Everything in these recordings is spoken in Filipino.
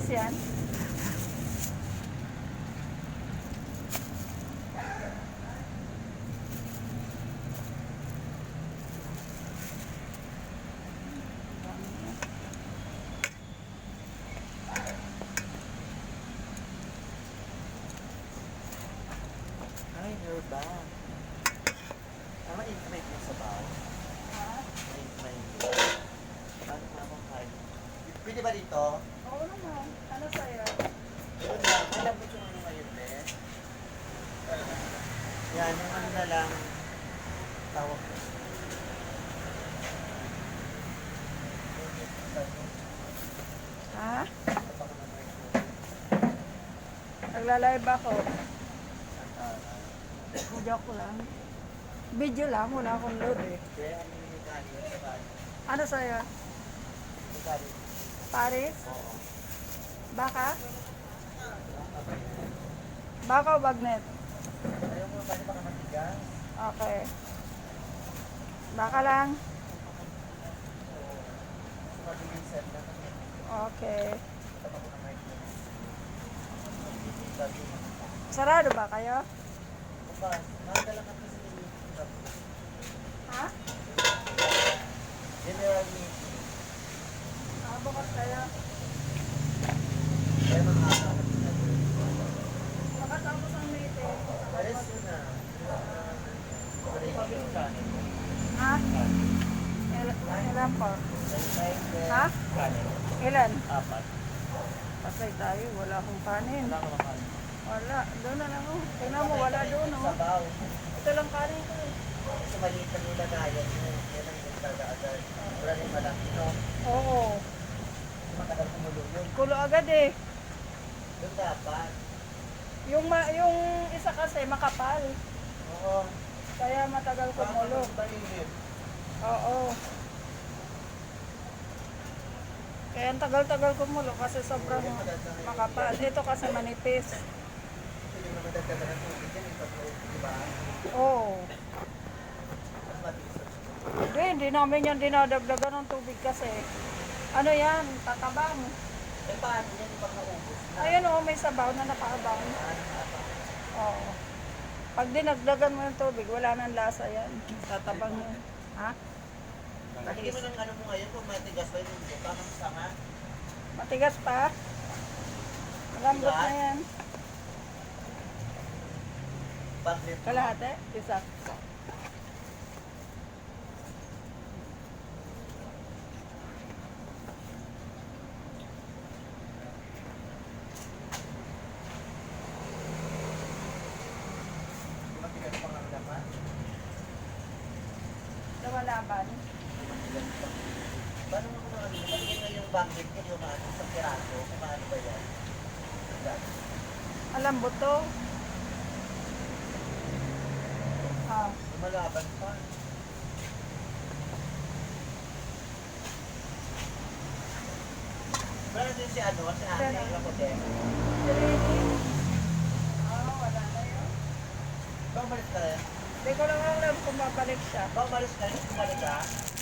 Paris yan? Ay, herba. May mo sa baw. Ha? May. Paano ko naman kain? Pwede ba dito? Oo naman. Ano sa'yo? Yun lang. Alam mo yung ano ngayon, eh? Yan, yung ano na lang. Tawag ko. Ha? Nagla-live ako. Joke lang. Video lang, wala akong load eh. Kaya ano yung kanin sa kanin? Ano sa'yo? Sa kanin? Paris? Oo. Baka? Baka o bagnet? Ayaw mo ba baka matigas? Okay. Baka lang. Mabilisan lang. Okay. Tama ko na mic mo. Sarado ba kayo? Bukas, nakadala ka kasi ng Ha? general meeting. Bukas kayo. Kaya mga araw. Makatapos ang meeting. Alis ko na. Ha? Ilan po? Ha? Kanin. Ilan? 4. Patay tayo, wala akong kanin. Wala ka makain. Wala, doon na lang oh. Tingnan mo, wala doon oh. Sabaw. Ito lang kanin ko eh. Sa maliit na nilagayan mo. Yan ang yung agad. Wala rin malaki, no? Oo. Matagal kumulo yun. Kulo agad eh. Doon dapat. Yung isa kasi makapal. Oo. Kaya matagal kumulo. Balilit. Oo. Kaya ang tagal-tagal kumulo kasi sobrang makapal. Ito kasi manipis. Hindi mo madagdagan ng tubig yan. Diba? Oo. Mas matigas. Hindi namin yan dinadagdagan ng tubig kasi. Ano yan? Tatabang. Eh paano yan pag naubos na? Ayun oh, may sabaw na nakaabang. Oo. Pag dinagdagan mo yung tubig, wala nang lasa yan. Tatabang yan. Ha? Nakikita mo ng ano mo ngayon kung matigas ba yung buka ng sanga? Matigas pa? Malambot na yan. Bakit? Kalahati? Isa. Matigas pa nga naman. Lumalaban. Paano mo kung ano? Patingin mo yung bakit yun yung ano sa piraso? Kung paano ba yan? Malambot to. Ah. Lumalaban pa. Pero din si ano, si Ate, yung hotel. Ready? Wala na yun. Bumalik ka rin. Hindi ko lang alam kung babalik siya. Bumalik ka rin, bumalik ka.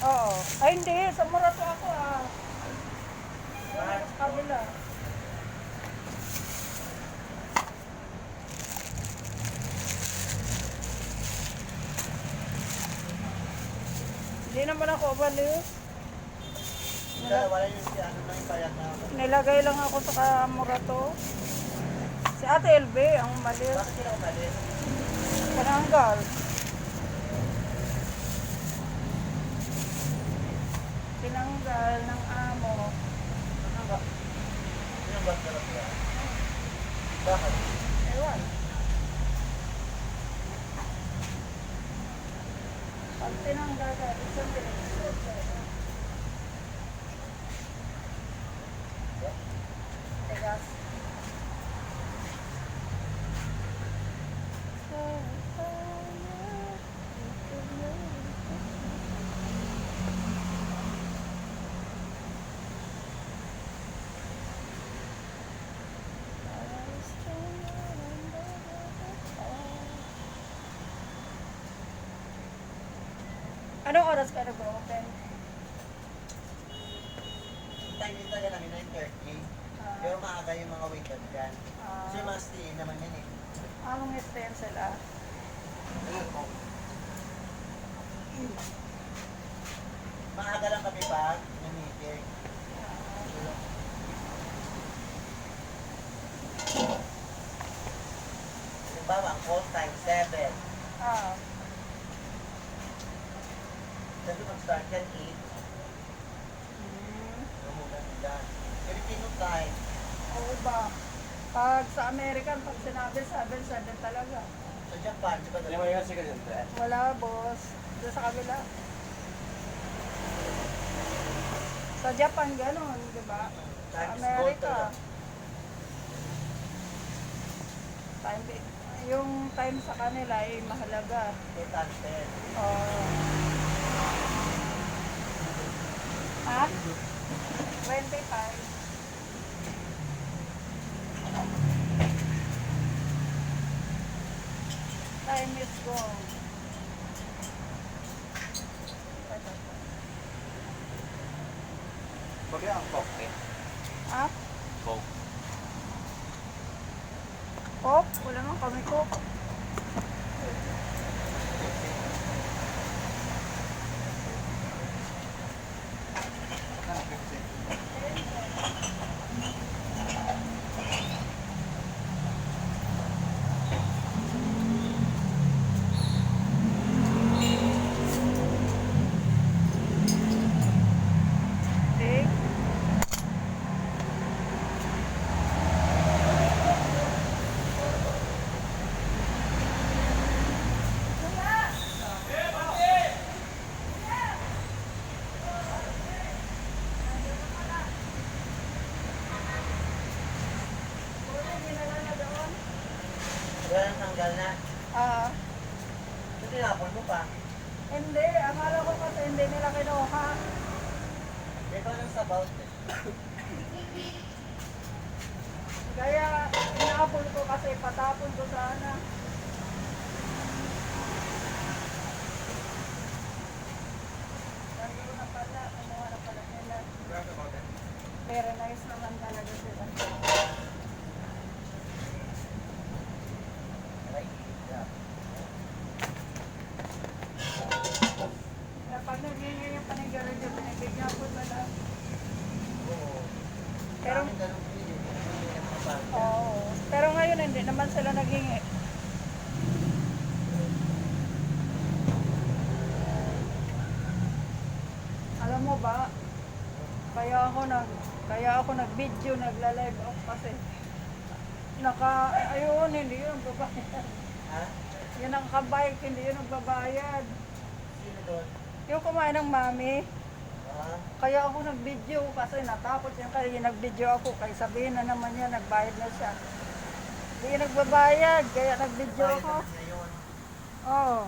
Oo. Ay hindi, sa Murato ako ah. Ah, Sa kabila. Hindi naman ako umalis. wala yung si ano na yung payat na ako. Nilagay lang ako sa Murato. Si Ate LB ang umalis. Bakit sila umalis? Kananggal. Tinanggal ng amo. Ano ba? Yung ba sarap yan? Bakit? Ewan. Pag tinanggal ka, isang pinagsuot ka. Tigas. Anong oras ka nag-open? Time nito yan namin 9:30. Pero maaga yung mga waited dyan. Ah. So yung mga stay naman yan eh. Anong stencil ah? Maaga lang kami pa yung meeting. Halimbawa, ang call time 7. Ah. Sabi mag-start yan 8. Hmm. Namulan dyan. Filipino time. Oo ba? Pag sa American, pag sinabi 7 talaga. Sa Japan, di ba? Hindi mo yung sikat yun, Dad. Wala, boss. Doon sa kabila. Sa Japan, ganun, di ba? Sa Time is gold America. talaga. Time, yung time sa kanila ay mahalaga. Importante. Oh. Ha? 25. Time is gone. Bagay ang coke eh. Ha? Coke. Coke? Wala nang kami coke. Okay. Wala nang tanggal na. Ah, So tinapon mo pa. hindi. Akala ko kasi hindi nila kinuha. Ito lang sa about eh. Kaya inaapol ko kasi patapon ko sana. Nandun na pala. Kumuha na pala nila. Very nice naman talaga sila. Right? Yeah. Kaya pag nagingin yung panigaradyo, binibigyan ko na lang. Oo. Pero, Sa amin ganun din eh. Hindi na mapapagod. oo. Pero ngayon hindi naman sila nagingi. Alam mo ba, kaya ako nag-video, nagla-live ako kasi ayun, hindi yun nagbabayad. Ha? Yun ang kabike, hindi yun nagbabayad. Sino doon? Yung kumain ng mami, Ah, kaya ako nag-video kasi natakot yan kaya nag-video ako. Kaya sabihin na naman niya, nagbayad na siya. Hindi yun nagbabayad, kaya nag-video bayad ako. naman na yun. Oo.